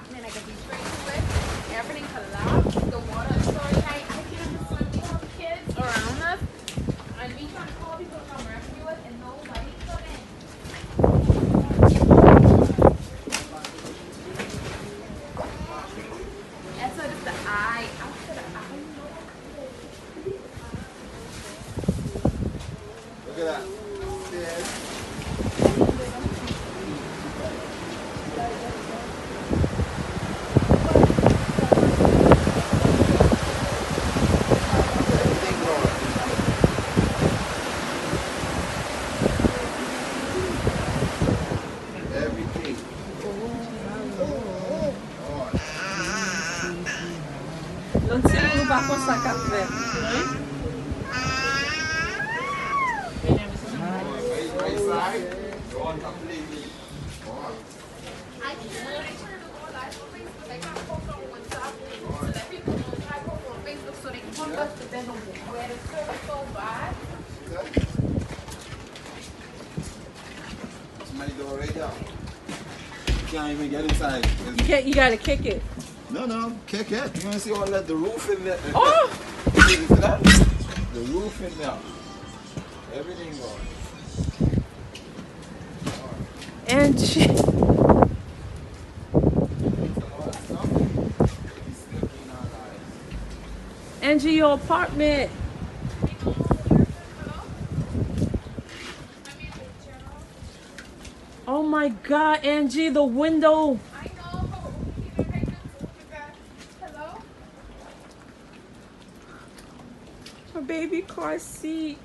apartment. I get these straight to it. Everything collapsed. The water is so high. I can't understand. We have kids around us. And we trying to call people to come rescue us and nobody's coming. And so it's the eye. After the eye, Look at that. Yes. Não sei como vai passar café. Right side. Go on completely. I turn the whole life on Facebook. I can't post on WhatsApp so that people don't try to post on Facebook so they can come back to them where the service so bad. Somebody go right down. You can't even get inside. You gotta kick it. No, kick it. You want to see all that? The roof in there. Oh! See that? The roof in there. Everything gone. And she... Angie, your apartment. Oh my God, Angie, the window. I know. Hello? Her baby car seat.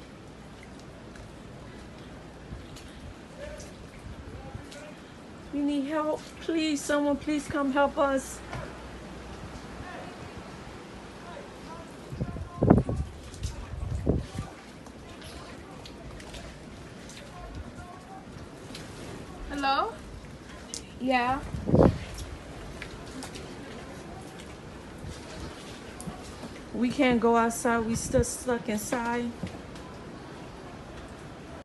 We need help. Please, someone please come help us. Hello? Yeah. We can't go outside. We still stuck inside.